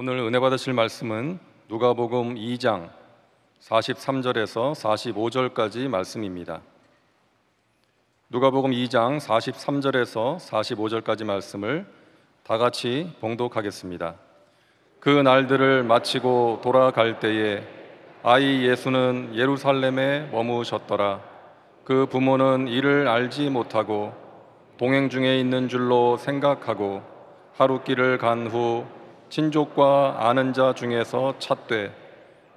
오늘 은혜 받으실 말씀은 누가복음 2장 43절에서 45절까지 말씀입니다. 누가복음 2장 43절에서 45절까지 말씀을 다 같이 봉독하겠습니다. 그 날들을 마치고 돌아갈 때에 아이 예수는 예루살렘에 머무셨더라. 그 부모는 이를 알지 못하고 동행 중에 있는 줄로 생각하고 하루 길을 간 후 친족과 아는 자 중에서 찾되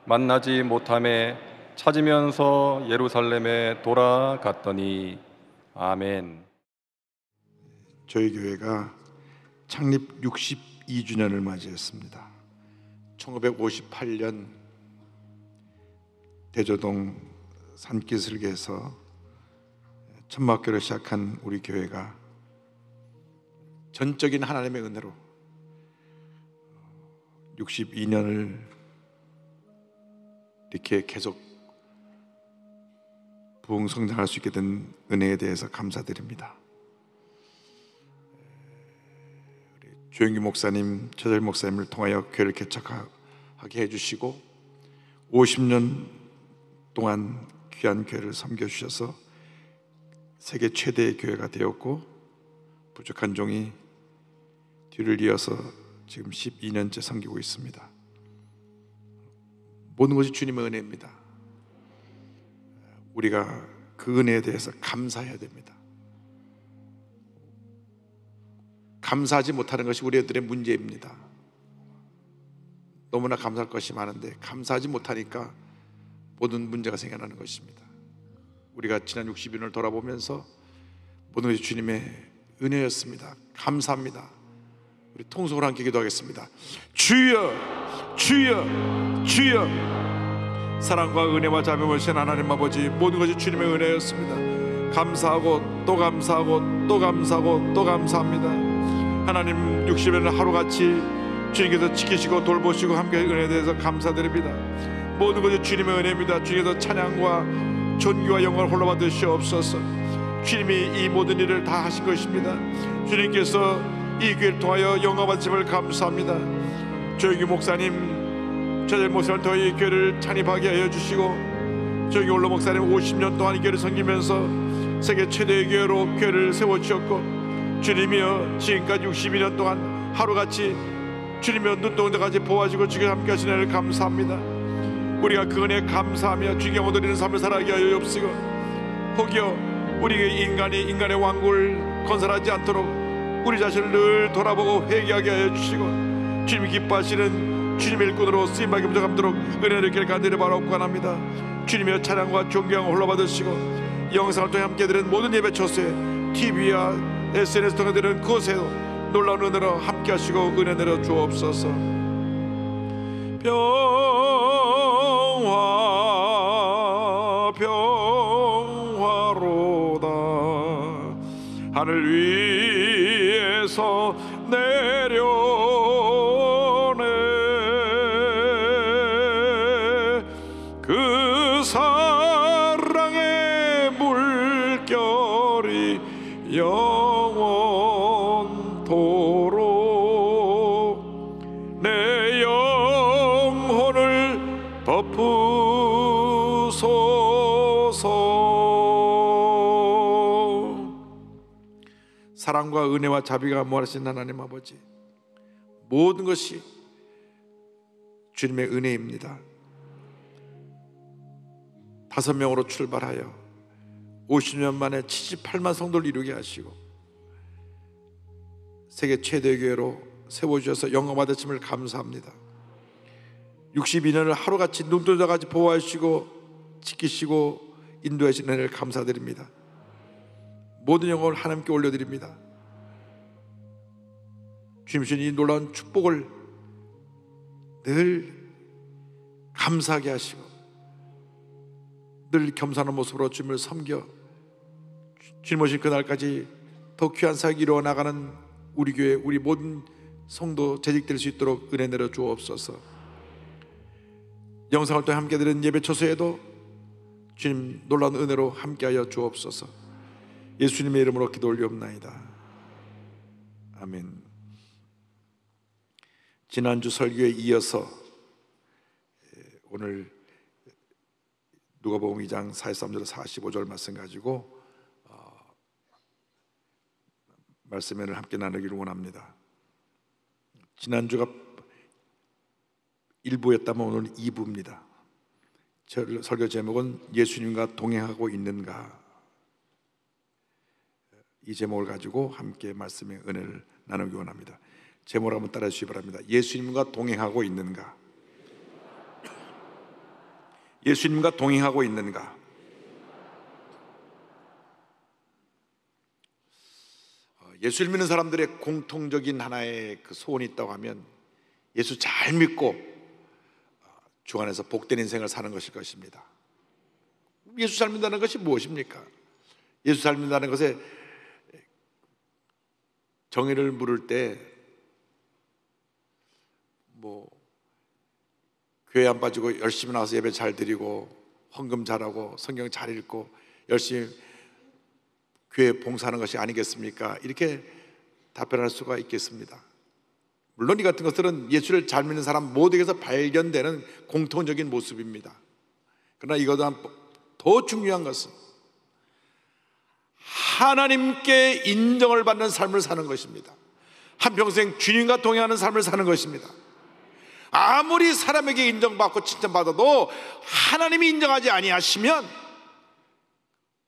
만나지 못함에 찾으면서 예루살렘에 돌아갔더니. 아멘. 저희 교회가 창립 62주년을 맞이했습니다. 1958년 대조동 산기슭에서 천막교를 시작한 우리 교회가 전적인 하나님의 은혜로 62년을 이렇게 계속 부흥성장할 수 있게 된 은혜에 대해서 감사드립니다. 우리 조영기 목사님, 최재일 목사님을 통하여 교회를 개척하게 해주시고 50년 동안 귀한 교회를 섬겨주셔서 세계 최대의 교회가 되었고, 부족한 종이 뒤를 이어서 지금 12년째 섬기고 있습니다. 모든 것이 주님의 은혜입니다. 우리가 그 은혜에 대해서 감사해야 됩니다. 감사하지 못하는 것이 우리들의 문제입니다. 너무나 감사할 것이 많은데 감사하지 못하니까 모든 문제가 생겨나는 것입니다. 우리가 지난 60년을 돌아보면서 모든 것이 주님의 은혜였습니다. 감사합니다. 우리 통성으로 함께 기도하겠습니다. 주여, 주여, 주여. 사랑과 은혜와 자비하신 하나님 아버지, 모든 것이 주님의 은혜였습니다. 감사하고 또 감사하고 또 감사하고 또 감사합니다. 하나님, 60년을 하루같이 주님께서 지키시고 돌보시고 함께 은혜에 대해서 감사드립니다. 모든 것이 주님의 은혜입니다. 주님께서 찬양과 존귀와 영광을 홀로 받으시옵소서. 주님이 이 모든 일을 다 하신 것입니다. 주님께서 이 교회를 통하여 영광 받으심을 감사합니다. 조영기 목사님, 최재일 목사님 더 이 교회를 창립하게 하여 주시고, 조영기 올로 목사님 50년 동안 이 교회를 섬기면서 세계 최대의 교회로 교회를 세워주셨고, 주님이여 지금까지 62년 동안 하루같이 주님이여 눈동자까지 보아주고 주께 함께 하시는 은혜를 감사합니다. 우리가 그 은혜에 감사하며 주께 얻어리는 삶을 살아가게 하여 주옵시고, 혹여 우리의 인간이 인간의 왕국을 건설하지 않도록 우리 자신을 늘 돌아보고 회개하게 하여 주시고, 주님이 기뻐하시는 주님의 일꾼으로 쓰임받기 부족함도록 은혜를 길게 간절히 바라옵고 원합니다. 주님의 찬양과 존경을 홀로 받으시고, 영상을 통해 함께 드리는 모든 예배 초소에 TV와 SNS 통해 드리는 그곳에도 놀라운 은혜로 함께 하시고 은혜 내려 주옵소서. 평화 평화로다. 하늘 위에서 내려오네. 그 사랑의 물결이 영원토록 내 영혼을 덮으소서. 사랑과 은혜와 자비가 무한하신 하나님 아버지, 모든 것이 주님의 은혜입니다. 5명으로 출발하여 50년 만에 78만 성도를 이루게 하시고 세계 최대 교회로 세워주셔서 영광 받으심을 감사합니다. 62년을 하루같이 눈동자같이 보호하시고 지키시고 인도하시는 은혜를 감사드립니다. 모든 영광을 하나님께 올려드립니다. 주님 주신 이 놀라운 축복을 늘 감사하게 하시고 늘 겸손한 모습으로 주님을 섬겨 주님 오신 그날까지 더 귀한 사역이 이루어 나가는 우리 교회, 우리 모든 성도 재직될 수 있도록 은혜 내려 주옵소서. 영상을 통해 함께 드리는 예배 초소에도 주님 놀라운 은혜로 함께하여 주옵소서. 예수님의 이름으로 기도 올리옵나이다. 아멘. 지난주 설교에 이어서 오늘 누가복음 2장 43절 45절 말씀 가지고 말씀을 함께 나누기를 원합니다. 지난주가 1부였다면 오늘 2부입니다. 설교 제목은 예수님과 동행하고 있는가, 이 제목을 가지고 함께 말씀의 은혜를 나누기 원합니다. 제목을 한번 따라해 주시기 바랍니다. 예수님과 동행하고 있는가? 예수님과 동행하고 있는가? 예수를 믿는 사람들의 공통적인 하나의 그 소원이 있다고 하면 예수 잘 믿고 주 안에서 복된 인생을 사는 것일 것입니다. 예수 잘 믿는다는 것이 무엇입니까? 예수 잘 믿는다는 것에 정의를 물을 때 교회 안 빠지고 열심히 나와서 예배 잘 드리고 헌금 잘하고 성경 잘 읽고 열심히 교회 봉사하는 것이 아니겠습니까? 이렇게 답변할 수가 있겠습니다. 물론 이 같은 것들은 예수를 잘 믿는 사람 모두에게서 발견되는 공통적인 모습입니다. 그러나 이거보다 더 중요한 것은 하나님께 인정을 받는 삶을 사는 것입니다. 한평생 주님과 동행하는 삶을 사는 것입니다. 아무리 사람에게 인정받고 칭찬받아도 하나님이 인정하지 아니하시면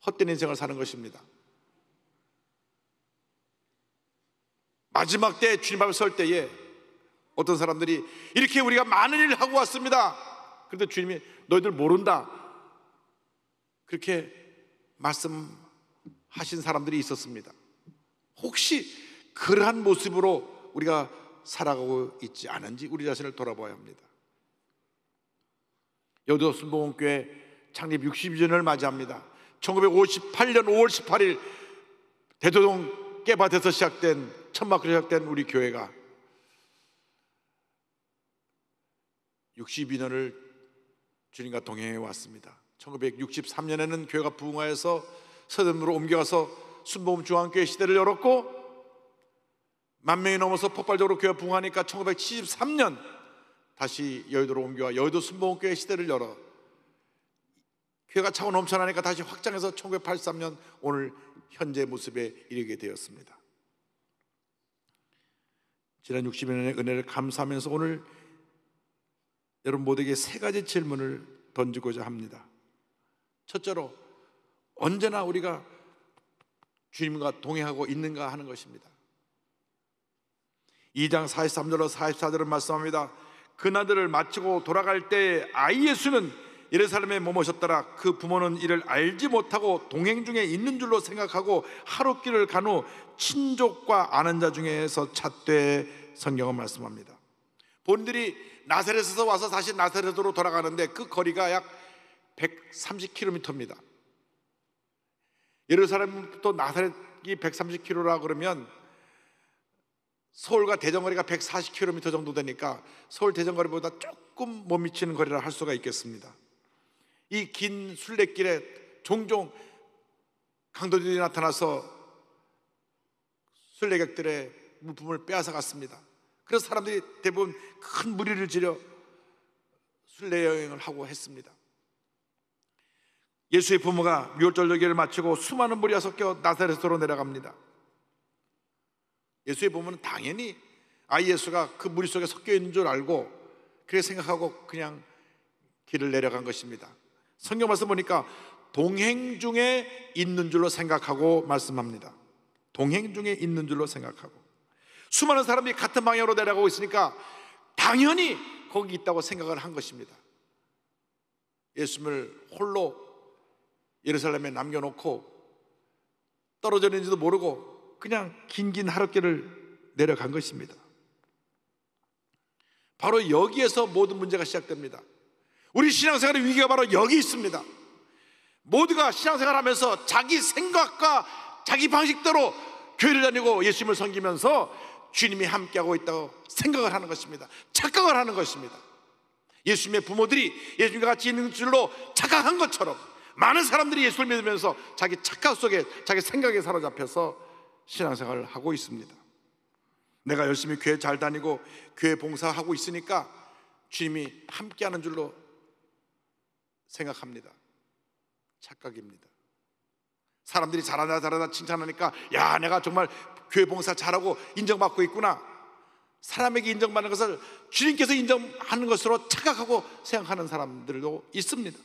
헛된 인생을 사는 것입니다. 마지막 때 주님 앞에 설 때에 어떤 사람들이 이렇게 우리가 많은 일을 하고 왔습니다. 그런데 주님이 너희들 모른다, 그렇게 말씀하신 사람들이 있었습니다. 혹시 그러한 모습으로 우리가 살아가고 있지 않은지 우리 자신을 돌아봐야 합니다. 여의도 순복음교회 창립 62주년을 맞이합니다. 1958년 5월 18일 대도동 깨밭에서 시작된, 천막으로 시작된 우리 교회가 62년을 주님과 동행해 왔습니다. 1963년에는 교회가 부흥하여서 서점으로 옮겨가서 순복음 중앙교회 시대를 열었고, 10,000명이 넘어서 폭발적으로 교회가 부흥하니까 1973년 다시 여의도로 옮겨와 여의도 순복음교회 시대를 열어 교회가 차고 넘쳐나니까 다시 확장해서 1983년 오늘 현재 모습에 이르게 되었습니다. 지난 60년의 은혜를 감사하면서 오늘 여러분 모두에게 세 가지 질문을 던지고자 합니다. 첫째로, 언제나 우리가 주님과 동행하고 있는가 하는 것입니다. 2장 43절로 44절을 말씀합니다. 그날들을 마치고 돌아갈 때 아이 예수는 예루살렘에 머무셨더라. 그 부모는 이를 알지 못하고 동행 중에 있는 줄로 생각하고 하룻길을 간 후 친족과 아는 자 중에서 찾되, 성경은 말씀합니다. 본인들이 나사렛에서 와서 다시 나사렛으로 돌아가는데 그 거리가 약 130km입니다. 예루살렘부터 나사렛이 130km라 그러면 서울과 대전거리가 140km 정도 되니까 서울 대전거리보다 조금 못 미치는 거리라 할 수가 있겠습니다. 이 긴 순례길에 종종 강도들이 나타나서 순례객들의 물품을 빼앗아 갔습니다. 그래서 사람들이 대부분 큰 무리를 지려 순례 여행을 하고 했습니다. 예수의 부모가 유월절기를 마치고 수많은 무리가 섞여 나사렛으로 내려갑니다. 예수의 부모는 당연히 아이 예수가 그 무리 속에 섞여 있는 줄 알고 그렇게 생각하고 그냥 길을 내려간 것입니다. 성경 말씀 보니까 동행 중에 있는 줄로 생각하고 말씀합니다. 동행 중에 있는 줄로 생각하고, 수많은 사람이 같은 방향으로 내려가고 있으니까 당연히 거기 있다고 생각을 한 것입니다. 예수님을 홀로 예루살렘에 남겨놓고 떨어져 있는지도 모르고 그냥 긴 하룻길을 내려간 것입니다. 바로 여기에서 모든 문제가 시작됩니다. 우리 신앙생활의 위기가 바로 여기 있습니다. 모두가 신앙생활하면서 자기 생각과 자기 방식대로 교회를 다니고 예수님을 섬기면서 주님이 함께하고 있다고 생각을 하는 것입니다. 착각을 하는 것입니다. 예수님의 부모들이 예수님과 같이 있는 줄로 착각한 것처럼 많은 사람들이 예수를 믿으면서 자기 착각 속에, 자기 생각에 사로잡혀서 신앙생활을 하고 있습니다. 내가 열심히 교회 잘 다니고 교회 봉사하고 있으니까 주님이 함께하는 줄로 생각합니다. 착각입니다. 사람들이 잘하다 칭찬하니까 야, 내가 정말 교회 봉사 잘하고 인정받고 있구나. 사람에게 인정받는 것을 주님께서 인정하는 것으로 착각하고 생각하는 사람들도 있습니다.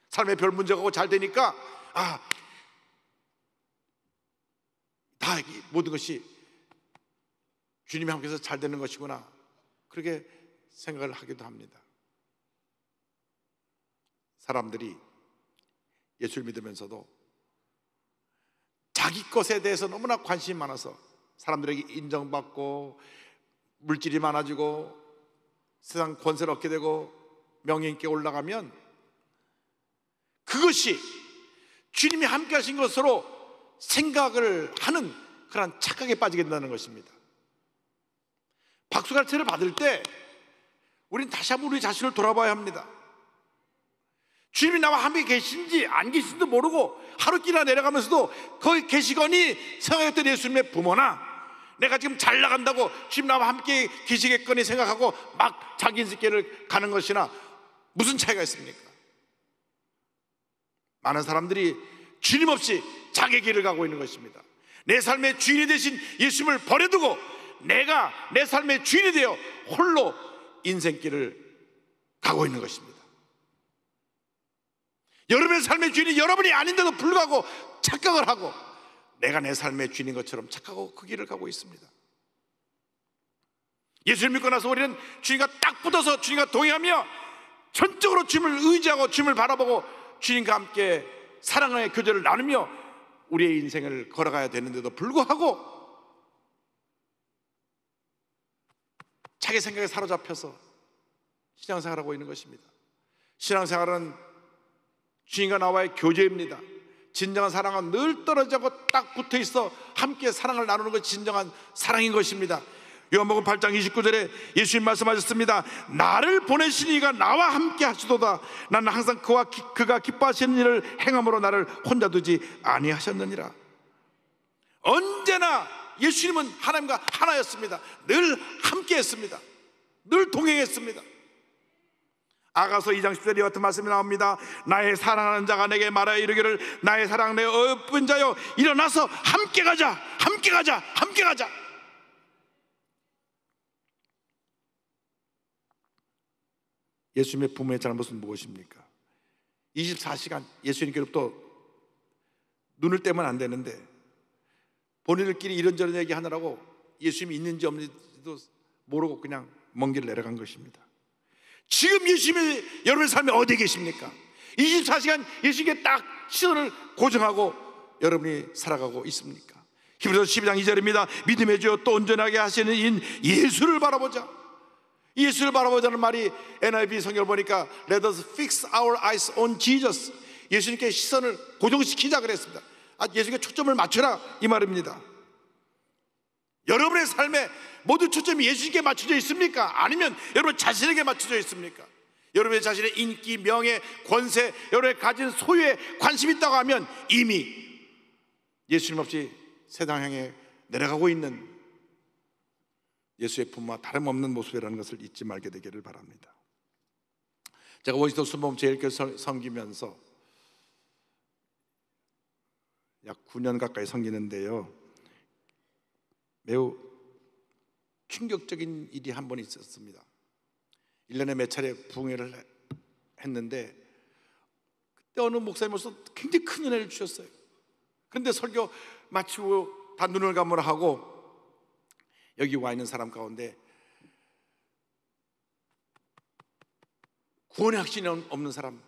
삶에 별 문제가 없고 잘 되니까 다 모든 것이 주님이 함께해서 잘 되는 것이구나, 그렇게 생각을 하기도 합니다. 사람들이 예수를 믿으면서도 자기 것에 대해서 너무나 관심이 많아서 사람들에게 인정받고 물질이 많아지고 세상 권세를 얻게 되고 명예 있게 올라가면 그것이 주님이 함께 하신 것으로 생각을 하는 그런 착각에 빠지게 된다는 것입니다. 박수갈채를 받을 때 우리는 다시 한번 우리 자신을 돌아봐야 합니다. 주님이 나와 함께 계신지 안 계신지도 모르고 하루끼나 내려가면서도 거기 계시거니 생각했던 예수님의 부모나 내가 지금 잘 나간다고 주님 나와 함께 계시겠거니 생각하고 막 자기 인생길을 가는 것이나 무슨 차이가 있습니까? 많은 사람들이 주님 없이 자기 길을 가고 있는 것입니다. 내 삶의 주인이 되신 예수님을 버려두고 내가 내 삶의 주인이 되어 홀로 인생길을 가고 있는 것입니다. 여러분의 삶의 주인이 여러분이 아닌데도 불구하고 착각을 하고 내가 내 삶의 주인인 것처럼 착각하고 그 길을 가고 있습니다. 예수를 믿고 나서 우리는 주님과 딱 붙어서 주님과 동행하며 전적으로 주님을 의지하고 주님을 바라보고 주님과 함께 사랑의 교제를 나누며 우리의 인생을 걸어가야 되는데도 불구하고 자기 생각에 사로잡혀서 신앙생활하고 있는 것입니다. 신앙생활은 주님과 나와의 교제입니다. 진정한 사랑은 늘 떨어지고 딱 붙어있어 함께 사랑을 나누는 것이 진정한 사랑인 것입니다. 요한복음 8장 29절에 예수님 말씀하셨습니다. 나를 보내신 이가 나와 함께 하시도다. 나는 항상 그가 기뻐하시는 일을 행함으로 나를 혼자 두지 아니하셨느니라. 언제나 예수님은 하나님과 하나였습니다. 늘 함께 했습니다. 늘 동행했습니다. 아가서 2장 10절에 같은 말씀이 나옵니다. 나의 사랑하는 자가 내게 말하여 이르기를 나의 사랑 내 어여쁜 자여 일어나서 함께 가자, 함께 가자, 함께 가자. 예수님의 부모의 잘못은 무엇입니까? 24시간 예수님께로부터 눈을 떼면 안 되는데 본인들끼리 이런저런 얘기하느라고 예수님이 있는지 없는지도 모르고 그냥 먼 길을 내려간 것입니다. 지금 예수님이 여러분의 삶에 어디에 계십니까? 24시간 예수님께 딱 시선을 고정하고 여러분이 살아가고 있습니까? 히브리서 12장 2절입니다. 믿음의 주여 또 온전하게 하시는 인 예수를 바라보자. 예수를 바라보자는 말이 NIV 성경을 보니까 Let us fix our eyes on Jesus. 예수님께 시선을 고정시키자 그랬습니다. 예수님께 초점을 맞춰라 이 말입니다. 여러분의 삶에 모든 초점이 예수님께 맞춰져 있습니까? 아니면 여러분 자신에게 맞춰져 있습니까? 여러분의 자신의 인기, 명예, 권세, 여러분의 가진 소유에 관심이 있다고 하면 이미 예수님 없이 세상 향해 내려가고 있는 예수의 품과 다름없는 모습이라는 것을 잊지 말게 되기를 바랍니다. 제가 원시도 순복음 제일교회 섬기면서 약 9년 가까이 섬기는데요, 매우 충격적인 일이 한 번 있었습니다. 1년에 몇 차례 부흥회를 했는데 그때 어느 목사님으로서 굉장히 큰 은혜를 주셨어요. 그런데 설교 마치고 다 눈을 감으라 하고 여기 와 있는 사람 가운데 구원의 확신이 없는 사람,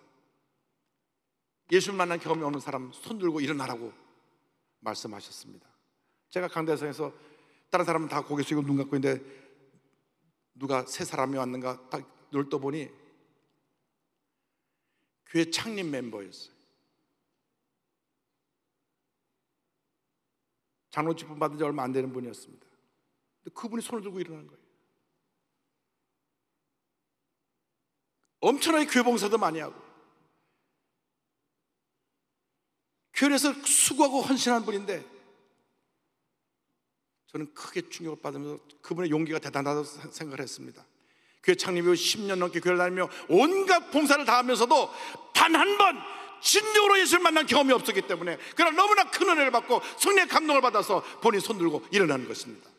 예수를 만난 경험이 없는 사람 손 들고 일어나라고 말씀하셨습니다. 제가 강대상에서 다른 사람은 다 고개 숙이고 눈 감고 있는데 누가 세 사람이 왔는가 딱 눈을 떠보니 교회 창립 멤버였어요. 장로직분 받은 지 얼마 안 되는 분이었습니다. 근데 그분이 손을 들고 일어난 거예요. 엄청나게 교회 봉사도 많이 하고 교회에서 수고하고 헌신한 분인데 저는 크게 충격을 받으면서 그분의 용기가 대단하다고 생각을 했습니다. 교회 창립 후 10년 넘게 교회를 다니며 온갖 봉사를 다 하면서도 단 한 번 진정으로 예수를 만난 경험이 없었기 때문에, 그러나 너무나 큰 은혜를 받고 성령의 감동을 받아서 본인 손 들고 일어나는 것입니다.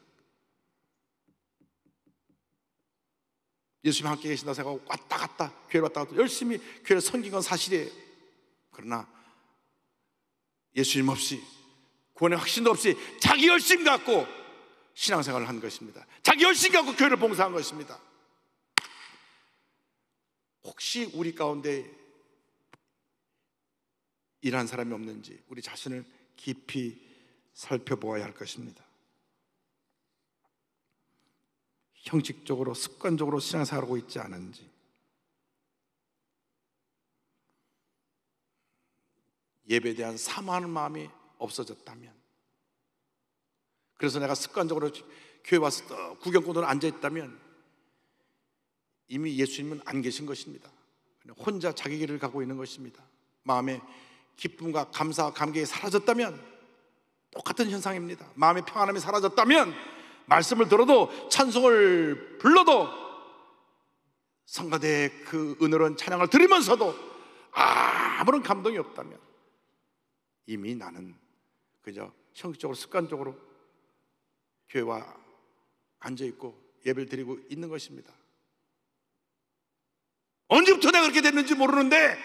예수님 함께 계신다 생각하고 왔다 갔다 교회를 왔다 갔다 열심히 교회를 섬긴 건 사실이에요. 그러나 예수님 없이, 구원의 확신도 없이 자기 열심 갖고 신앙생활을 한 것입니다. 자기 열심 갖고 교회를 봉사한 것입니다. 혹시 우리 가운데 이러한 사람이 없는지 우리 자신을 깊이 살펴보아야 할 것입니다. 형식적으로 습관적으로 신앙생활하고 있지 않은지, 예배에 대한 사모하는 마음이 없어졌다면, 그래서 내가 습관적으로 교회 와서 구경꾼으로 앉아있다면 이미 예수님은 안 계신 것입니다. 혼자 자기 길을 가고 있는 것입니다. 마음의 기쁨과 감사와 감격이 사라졌다면 똑같은 현상입니다. 마음의 평안함이 사라졌다면 말씀을 들어도 찬송을 불러도 성가대의 그 은혜로운 찬양을 들으면서도 아무런 감동이 없다면 이미 나는 그저 형식적으로 습관적으로 교회와 앉아있고 예배를 드리고 있는 것입니다. 언제부터 내가 그렇게 됐는지 모르는데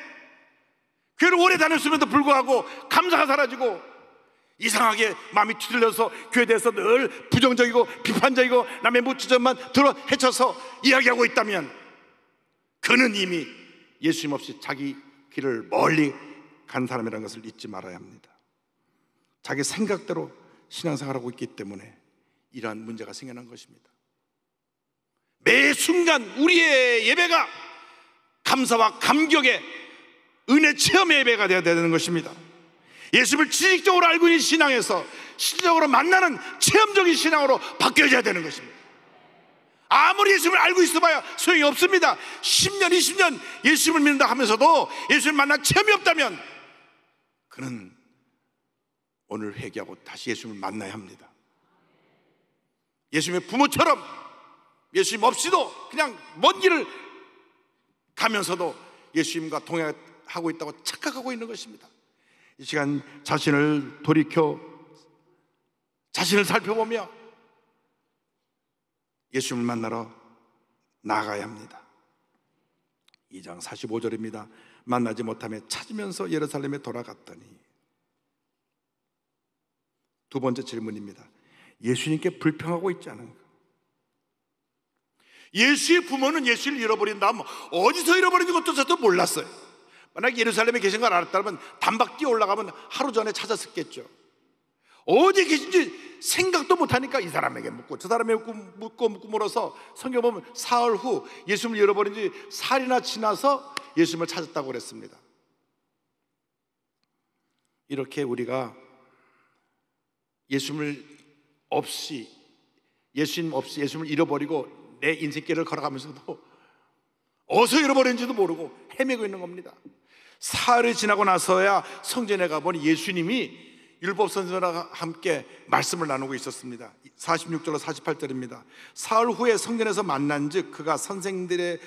교회를 오래 다녔음에도 불구하고 감사가 사라지고 이상하게 마음이 뒤틀려서 교회에 대해서 늘 부정적이고 비판적이고 남의 무지점만 들어 헤쳐서 이야기하고 있다면 그는 이미 예수님 없이 자기 길을 멀리 간 사람이라는 것을 잊지 말아야 합니다. 자기 생각대로 신앙생활하고 있기 때문에 이러한 문제가 생겨난 것입니다. 매 순간 우리의 예배가 감사와 감격의 은혜 체험의 예배가 되어야 되는 것입니다. 예수를 지식적으로 알고 있는 신앙에서 실질적으로 만나는 체험적인 신앙으로 바뀌어져야 되는 것입니다. 아무리 예수님을 알고 있어봐야 소용이 없습니다. 10년, 20년 예수님을 믿는다 하면서도 예수님을 만난 체험이 없다면 그는 오늘 회개하고 다시 예수님을 만나야 합니다. 예수님의 부모처럼 예수님 없이도 그냥 먼 길을 가면서도 예수님과 동행하고 있다고 착각하고 있는 것입니다. 이 시간 자신을 돌이켜 자신을 살펴보며 예수님을 만나러 나가야 합니다. 2장 45절입니다. 만나지 못하며 찾으면서 예루살렘에 돌아갔더니, 두 번째 질문입니다. 예수님께 불평하고 있지 않은가? 예수의 부모는 예수를 잃어버린다면 어디서 잃어버린 것도 저도 몰랐어요. 만약 예루살렘에 계신 걸 알았다면 단박 뛰어 올라가면 하루 전에 찾았었겠죠. 어디에 계신지 생각도 못하니까 이 사람에게 묻고 저 사람에게 묻고 물어서 성경 보면 사흘 후 예수님을 잃어버린 지 사흘이나 지나서 예수님을 찾았다고 그랬습니다. 이렇게 우리가 예수님 없이 예수님을 잃어버리고 내 인생길을 걸어가면서도 어디서 잃어버린지도 모르고 헤매고 있는 겁니다. 사흘이 지나고 나서야 성전에 가보니 예수님이 율법 선생들과 함께 말씀을 나누고 있었습니다. 46절로 48절입니다. 사흘 후에 성전에서 만난즉 그가 선생들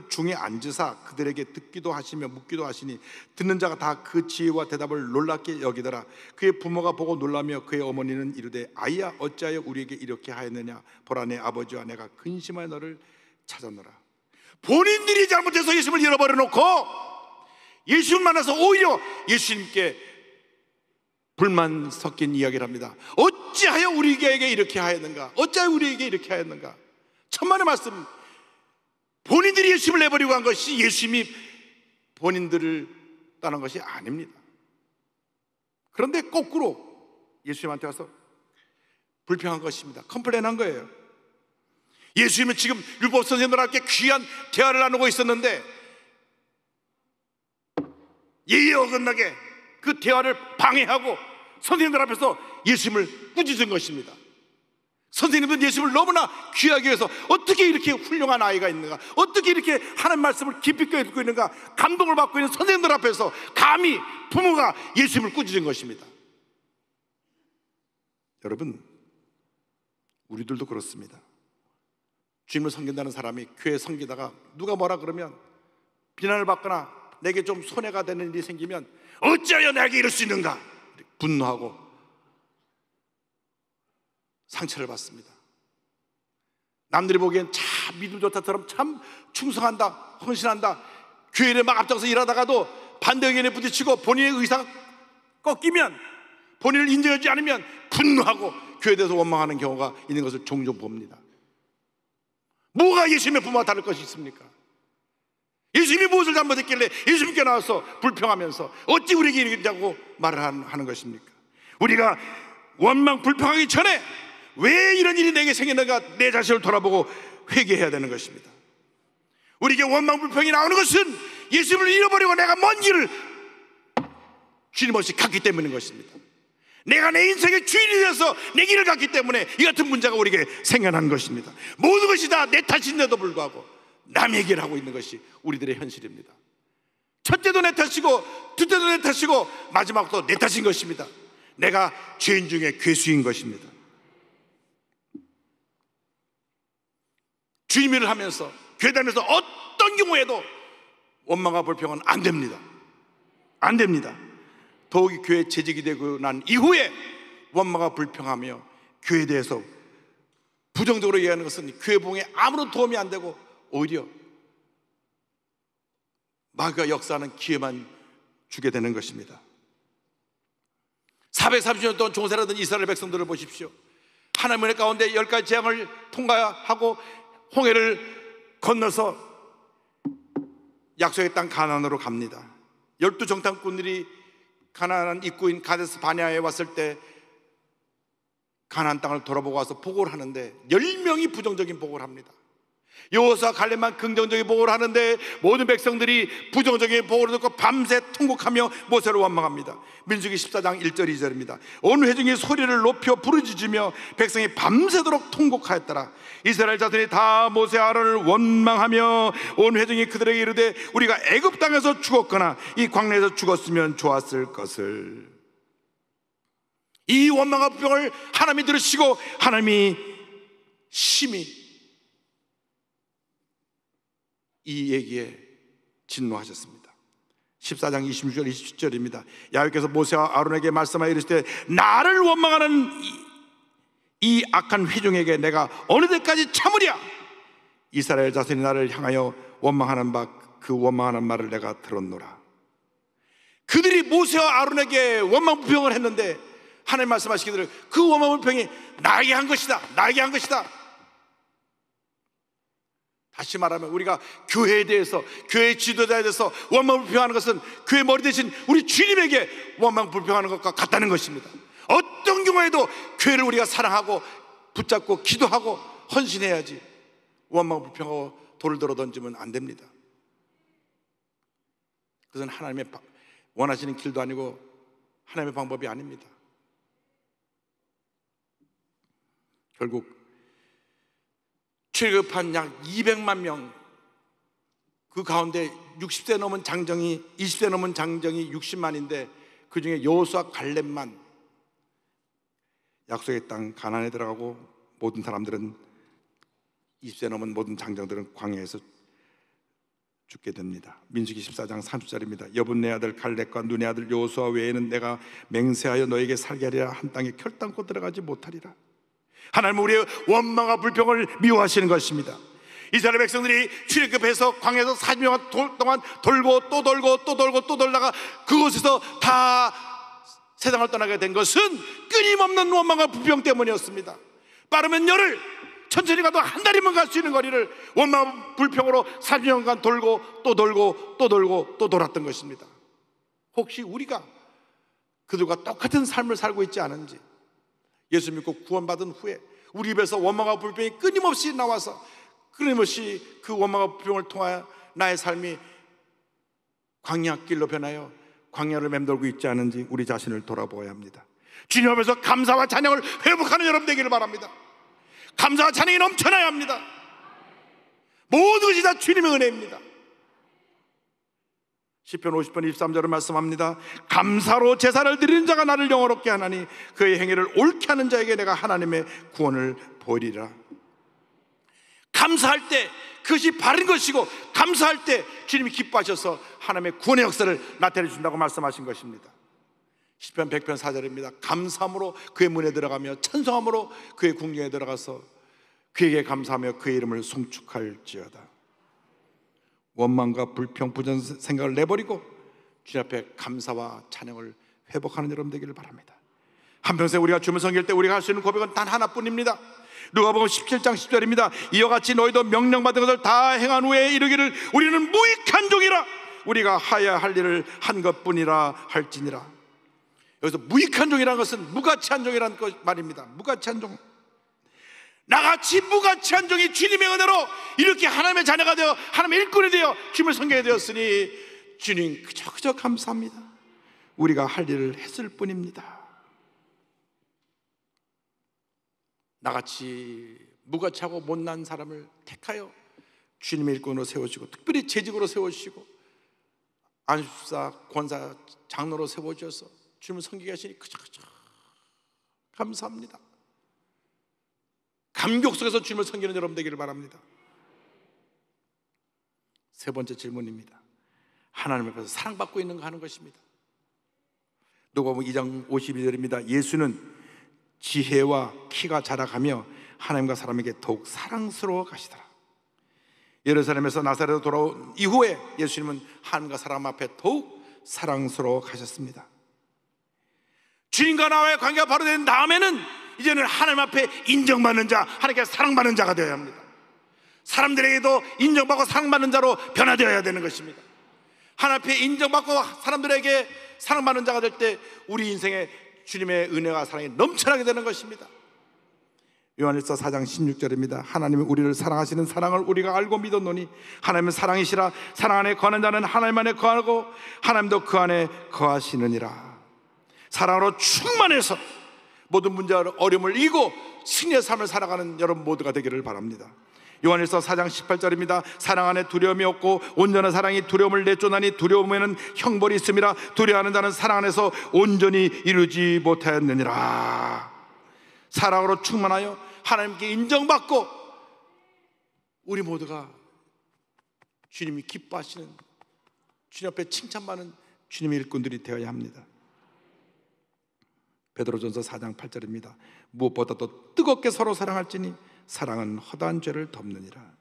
중에 앉으사 그들에게 듣기도 하시며 묻기도 하시니 듣는 자가 다 그 지혜와 대답을 놀랍게 여기더라. 그의 부모가 보고 놀라며 그의 어머니는 이르되 아이야 어찌하여 우리에게 이렇게 하였느냐. 보라 내 아버지와 내가 근심하여 너를 찾았노라. 본인들이 잘못해서 예수님을 잃어버려 놓고 예수님을 만나서 오히려 예수님께 불만 섞인 이야기를 합니다. 어찌하여 우리에게 이렇게 하였는가? 어찌하여 우리에게 이렇게 하였는가? 천만의 말씀. 본인들이 예수님을 내버리고 한 것이 예수님이 본인들을 떠난 것이 아닙니다. 그런데 거꾸로 예수님한테 와서 불평한 것입니다. 컴플레인한 거예요. 예수님은 지금 율법 선생님들과 함께 귀한 대화를 나누고 있었는데 예의에 어긋나게 그 대화를 방해하고 선생님들 앞에서 예수님을 꾸짖은 것입니다. 선생님은 예수님을 너무나 귀하게 해서 어떻게 이렇게 훌륭한 아이가 있는가, 어떻게 이렇게 하나님 말씀을 깊이 있게 듣고 있는가 감동을 받고 있는 선생님들 앞에서 감히 부모가 예수님을 꾸짖은 것입니다. 여러분, 우리들도 그렇습니다. 주님을 섬긴다는 사람이 교회 섬기다가 누가 뭐라 그러면, 비난을 받거나 내게 좀 손해가 되는 일이 생기면 어찌하여 내게 이럴 수 있는가 분노하고 상처를 받습니다. 남들이 보기엔 참 믿음 좋다처럼 참 충성한다, 헌신한다, 교회에 막 앞장서 일하다가도 반대 의견에 부딪히고 본인의 의사가 꺾이면, 본인을 인정하지 않으면 분노하고 교회에 대해서 원망하는 경우가 있는 것을 종종 봅니다. 뭐가 예수님의 부모와 다를 것이 있습니까? 예수님이 무엇을 잘못했길래 예수님께 나와서 불평하면서 어찌 우리에게 이러냐고 말을 하는 것입니까? 우리가 원망 불평하기 전에 왜 이런 일이 내게 생겼는가 내 자신을 돌아보고 회개해야 되는 것입니다. 우리에게 원망 불평이 나오는 것은 예수님을 잃어버리고 내가 먼 길을 주님 없이 갔기 때문인 것입니다. 내가 내 인생의 주인이 되어서 내 길을 갔기 때문에 이 같은 문제가 우리에게 생겨난 것입니다. 모든 것이 다 내 탓인데도 불구하고 남의 얘기를 하고 있는 것이 우리들의 현실입니다. 첫째도 내 탓이고 둘째도 내 탓이고 마지막도 내 탓인 것입니다. 내가 죄인 중에 괴수인 것입니다. 주님 일을 하면서 교회 다니면서 어떤 경우에도 원망과 불평은 안 됩니다. 안 됩니다. 더욱이 교회 재직이 되고 난 이후에 원망과 불평하며 교회에 대해서 부정적으로 얘기하는 것은 교회 부흥에 아무런 도움이 안 되고 오히려 마귀가 역사하는 기회만 주게 되는 것입니다. 430년 동안 종살이하던 이스라엘 백성들을 보십시오. 하나님의 가운데 10가지 재앙을 통과하고 홍해를 건너서 약속의 땅 가나안으로 갑니다. 12정탐꾼들이 가나안 입구인 가데스 바네아에 왔을 때 가나안 땅을 돌아보고 와서 보고를 하는데 10명이 부정적인 보고를 합니다. 여호수아 갈렙만 긍정적인 보고를 하는데 모든 백성들이 부정적인 보고를 듣고 밤새 통곡하며 모세를 원망합니다. 민수기 14장 1절 2절입니다. 온 회중이 소리를 높여 부르짖으며 백성이 밤새도록 통곡하였더라. 이스라엘 자손이 다 모세 아론을 원망하며 온 회중이 그들에게 이르되 우리가 애굽 땅에서 죽었거나 이 광야에서 죽었으면 좋았을 것을. 이 원망과 불평을 하나님이 들으시고 하나님이 심히 이 얘기에 진노하셨습니다. 14장 26절 27절입니다. 야훼께서 모세와 아론에게 말씀하여 이르시되 나를 원망하는 이 악한 회중에게 내가 어느 때까지 참으랴. 이스라엘 자손이 나를 향하여 원망하는 바 그 원망하는 말을 내가 들었노라. 그들이 모세와 아론에게 원망 불평을 했는데 하나님 말씀하시기를 그 원망 불평이 나에게 한 것이다, 나에게 한 것이다. 다시 말하면 우리가 교회에 대해서, 교회 지도자에 대해서 원망 불평하는 것은 교회 머리 대신 우리 주님에게 원망 불평하는 것과 같다는 것입니다. 어떤 경우에도 교회를 우리가 사랑하고 붙잡고 기도하고 헌신해야지 원망 불평하고 돌을 들어 던지면 안 됩니다. 그것은 하나님의 원하시는 길도 아니고 하나님의 방법이 아닙니다. 결국 출애굽한 약 200만 명, 그 가운데 60세 넘은 장정이 20세 넘은 장정이 60만인데 그 중에 여호수아 갈렙만 약속의 땅 가나안에 들어가고 모든 사람들은 20세 넘은 모든 장정들은 광야에서 죽게 됩니다. 민수기 14장 30절입니다. 여분네 아들 갈렙과 눈의 아들 여호수아 외에는 내가 맹세하여 너에게 살게 하리라. 한 땅에 결단코 들어가지 못하리라. 하나님은 우리의 원망과 불평을 미워하시는 것입니다. 이스라엘 백성들이 출애굽해서 광야에서 40년 동안 돌고 또 돌고 또 돌고 또 돌다가 그곳에서 다 세상을 떠나게 된 것은 끊임없는 원망과 불평 때문이었습니다. 빠르면 열흘, 천천히 가도 한 달이면 갈 수 있는 거리를 원망 불평으로 40년간 돌고 또 돌고 또 돌고 또 돌았던 것입니다. 혹시 우리가 그들과 똑같은 삶을 살고 있지 않은지, 예수 믿고 구원받은 후에 우리 입에서 원망과 불평이 끊임없이 나와서 끊임없이 그 원망과 불평을 통하여 나의 삶이 광야길로 변하여 광야를 맴돌고 있지 않은지 우리 자신을 돌아보아야 합니다. 주님 앞에서 감사와 찬양을 회복하는 여러분 되기를 바랍니다. 감사와 찬양이 넘쳐나야 합니다. 모든 것이 다 주님의 은혜입니다. 시편 50편 23절을 말씀합니다. 감사로 제사를 드리는 자가 나를 영화롭게 하나니 그의 행위를 옳게 하는 자에게 내가 하나님의 구원을 보이리라. 감사할 때 그것이 바른 것이고, 감사할 때 주님이 기뻐하셔서 하나님의 구원의 역사를 나타내 준다고 말씀하신 것입니다. 시편 100편 4절입니다. 감사함으로 그의 문에 들어가며 찬송함으로 그의 궁전에 들어가서 그에게 감사하며 그의 이름을 송축할지어다. 원망과 불평, 부정 생각을 내버리고 주님 앞에 감사와 찬양을 회복하는 여러분 되기를 바랍니다. 한평생 우리가 주님을 섬길 때 우리가 할 수 있는 고백은 단 하나뿐입니다. 누가복음 17장 10절입니다. 이와 같이 너희도 명령받은 것을 다 행한 후에 이르기를 우리는 무익한 종이라, 우리가 하야 할 일을 한 것뿐이라 할지니라. 여기서 무익한 종이라는 것은 무가치한 종이라는 말입니다. 무가치한 종, 나같이 무가치한 종이 주님의 은혜로 이렇게 하나님의 자녀가 되어 하나님의 일꾼이 되어 주님을 섬기게 되었으니 주님 그저 감사합니다. 우리가 할 일을 했을 뿐입니다. 나같이 무가치하고 못난 사람을 택하여 주님의 일꾼으로 세우시고, 특별히 재직으로 세우시고 안수사, 권사, 장로로 세워주셔서 주님을 섬기게 하시니 그저 감사합니다. 감격 속에서 주님을 섬기는 여러분 되기를 바랍니다. 세 번째 질문입니다. 하나님 앞에서 사랑받고 있는가 하는 것입니다. 누가복음 2장 52절입니다. 예수는 지혜와 키가 자라가며 하나님과 사람에게 더욱 사랑스러워 가시더라. 예루살렘에서 나사렛으로 돌아온 이후에 예수님은 하나님과 사람 앞에 더욱 사랑스러워 가셨습니다. 주님과 나와의 관계가 바로 된 다음에는 이제는 하나님 앞에 인정받는 자, 하나님께 사랑받는 자가 되어야 합니다. 사람들에게도 인정받고 사랑받는 자로 변화되어야 되는 것입니다. 하나님 앞에 인정받고 사람들에게 사랑받는 자가 될 때 우리 인생에 주님의 은혜와 사랑이 넘쳐나게 되는 것입니다. 요한일서 4장 16절입니다. 하나님이 우리를 사랑하시는 사랑을 우리가 알고 믿었노니 하나님은 사랑이시라. 사랑 안에 거하는 자는 하나님 안에 거하고 하나님도 그 안에 거하시느니라. 사랑으로 충만해서 모든 문제와 어려움을 이기고 승리의 삶을 살아가는 여러분 모두가 되기를 바랍니다. 요한일서 4장 18절입니다. 사랑 안에 두려움이 없고 온전한 사랑이 두려움을 내쫓나니 두려움에는 형벌이 있음이라. 두려워하는 자는 사랑 안에서 온전히 이루지 못하였느니라. 사랑으로 충만하여 하나님께 인정받고 우리 모두가 주님이 기뻐하시는, 주님 앞에 칭찬받는 주님의 일꾼들이 되어야 합니다. 베드로전서 4장 8절입니다. 무엇보다도 뜨겁게 서로 사랑할지니 사랑은 허다한 죄를 덮느니라.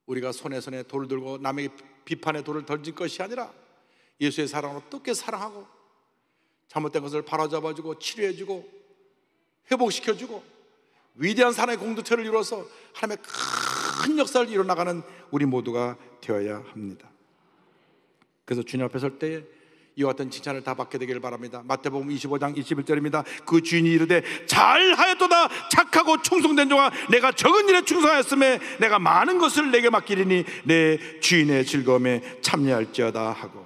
우리가 손에 돌을 들고 남에게 비판의 돌을 던질 것이 아니라 예수의 사랑으로 뜨겁게 사랑하고 잘못된 것을 바로잡아주고 치료해주고 회복시켜주고 위대한 사랑의 공동체를 이루어서 하나님의 큰 역사를 이뤄나가는 우리 모두가 되어야 합니다. 그래서 주님 앞에 설 때에 이와 같은 칭찬을 다 받게 되기를 바랍니다. 마태복음 25장 21절입니다. 그 주인이 이르되 잘하였도다 착하고 충성된 종아, 내가 적은 일에 충성하였음에 내가 많은 것을 내게 맡기리니 내 주인의 즐거움에 참여할지어다 하고,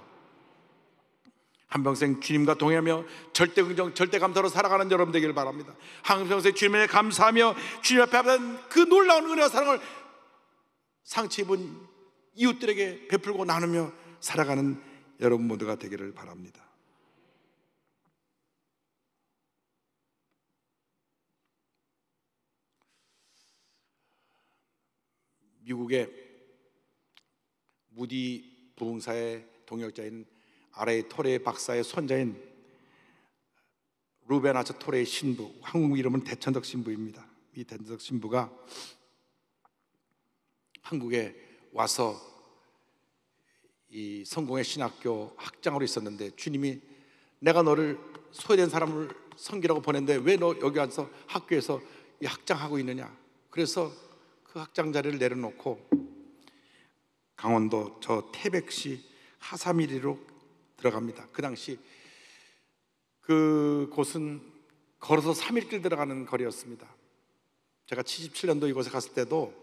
한평생 주님과 동행하며 절대 긍정 절대 감사로 살아가는 여러분 되기를 바랍니다. 한평생 주님에 감사하며 주님 앞에 받은 그 놀라운 은혜와 사랑을 상처 입은 이웃들에게 베풀고 나누며 살아가는 여러분 모두가 되기를 바랍니다. 미국의 무디 부흥사의 동역자인 R.A. 토레 박사의 손자인 루벤 아처 토레의 신부, 한국 이름은 대천덕 신부입니다. 이 대천덕 신부가 한국에 와서 이 성공의 신학교 학장으로 있었는데 주님이 내가 너를 소외된 사람을 섬기라고 보냈는데 왜 너 여기 와서 학교에서 이 학장하고 있느냐. 그래서 그 학장 자리를 내려놓고 강원도 저 태백시 하사미리로 들어갑니다. 그 당시 그 곳은 걸어서 3일길 들어가는 거리였습니다. 제가 77년도 이곳에 갔을 때도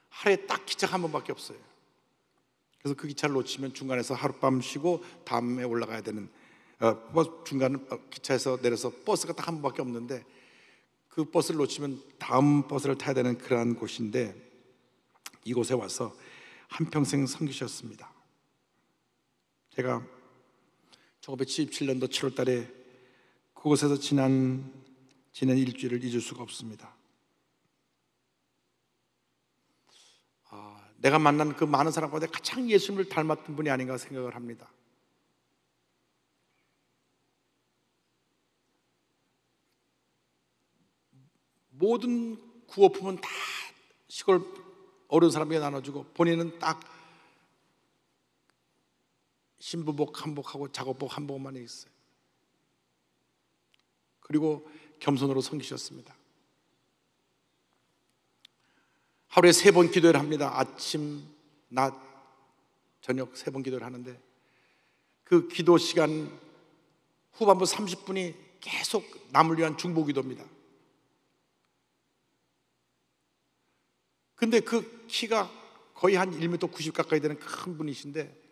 하루에 딱 기차가 한 번밖에 없어요. 그래서 그 기차를 놓치면 중간에서 하룻밤 쉬고 다음에 올라가야 되는 중간 기차에서 내려서 버스가 딱 한 번밖에 없는데 그 버스를 놓치면 다음 버스를 타야 되는 그러한 곳인데 이곳에 와서 한평생 섬기셨습니다. 제가 1977년도 7월 달에 그곳에서 지난 일주일을 잊을 수가 없습니다. 내가 만난 그 많은 사람 가운데 가장 예수님을 닮았던 분이 아닌가 생각을 합니다. 모든 구호품은 다 시골 어려운 사람에게 나눠주고 본인은 딱 신부복 한복하고 작업복 한복만 있어요. 그리고 겸손으로 섬기셨습니다. 하루에 3번 기도를 합니다. 아침, 낮, 저녁 3번 기도를 하는데 그 기도 시간 후반부 30분이 계속 남을 위한 중보 기도입니다. 근데 그 키가 거의 한 1m 90 가까이 되는 큰 분이신데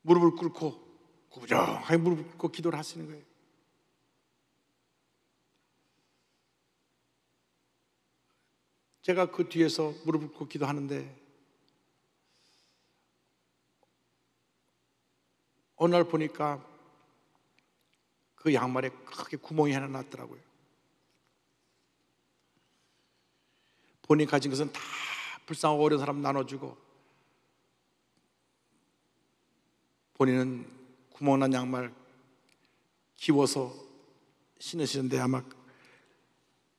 무릎을 꿇고 구부정하게 무릎을 꿇고 기도를 하시는 거예요. 제가 그 뒤에서 무릎을 꿇고 기도하는데 어느 날 보니까 그 양말에 크게 구멍이 하나 났더라고요. 본인이 가진 것은 다 불쌍하고 어려운 사람 나눠주고 본인은 구멍난 양말 기워서 신으시는데 아마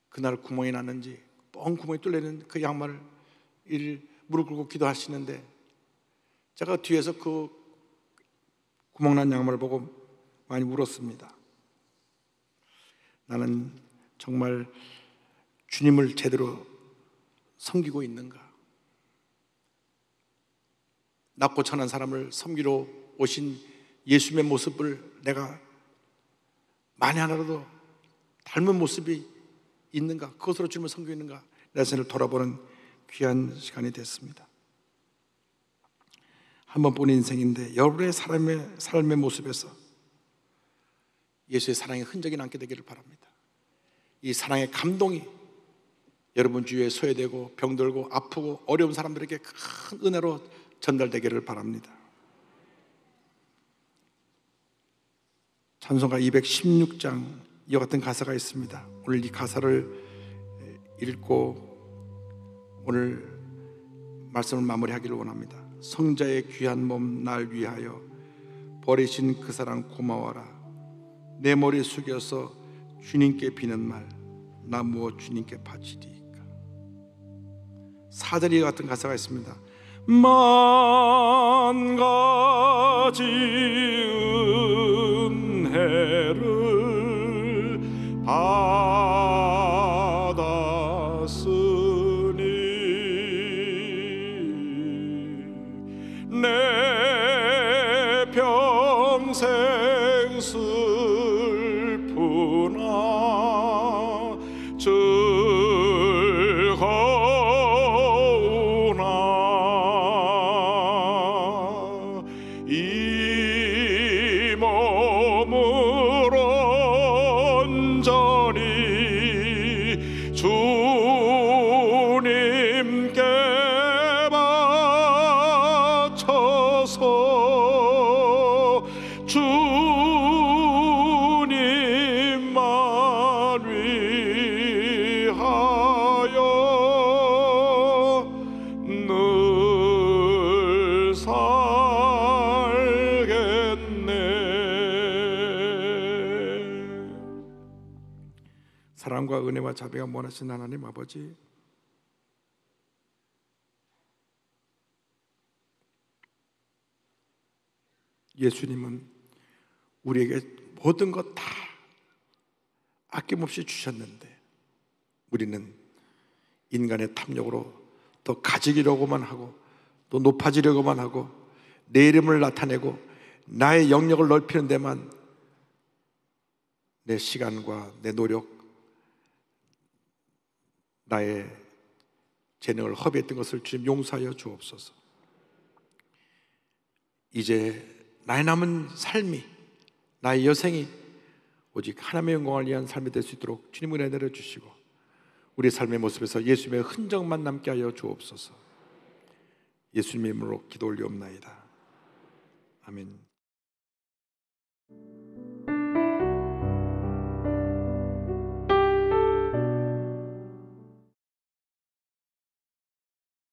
그날 구멍이 났는지 뻥 구멍이 뚫리는 그 양말을 무릎 꿇고 기도하시는데 제가 뒤에서 그 구멍난 양말을 보고 많이 울었습니다. 나는 정말 주님을 제대로 섬기고 있는가? 낮고 천한 사람을 섬기러 오신 예수님의 모습을 내가 만에 하나라도 닮은 모습이 있는가? 그것으로 주님을 섬기고 있는가? 내 자신을 돌아보는 귀한 시간이 됐습니다. 한 번뿐인 인생인데 여러분의 삶의 모습에서 예수의 사랑의 흔적이 남게 되기를 바랍니다. 이 사랑의 감동이 여러분 주위에 소외되고 병들고 아프고 어려운 사람들에게 큰 은혜로 전달되기를 바랍니다. 찬송가 216장 이와 같은 가사가 있습니다. 오늘 이 가사를 읽고 오늘 말씀을 마무리하기를 원합니다. 성자의 귀한 몸 날 위하여 버리신 그 사랑 고마워라. 내 머리 숙여서 주님께 비는 말 나 무엇 주님께 바치리이까. 4절이 같은 가사가 있습니다. 만 가지 은혜를 받았으니 내 평생 슬프나 즐거우나 이 몸을 온전히 주님께 바쳐서 주님만 위하여 늘 살겠네. 사랑과 은혜와 자비가 원하신 하나님 아버지, 예수님은 우리에게 모든 것 다 아낌없이 주셨는데 우리는 인간의 탐욕으로 더 가지려고만 하고 또 높아지려고만 하고 내 이름을 나타내고 나의 영역을 넓히는 데만 내 시간과 내 노력, 나의 재능을 허비했던 것을 주님 용서하여 주옵소서. 이제 나의 남은 삶이, 나의 여생이 오직 하나님의 영광을 위한 삶이 될 수 있도록 주님 은혜 내려주시고 우리의 삶의 모습에서 예수님의 흔적만 남게 하여 주옵소서. 예수님의 이름으로 기도 올리옵나이다. 아멘.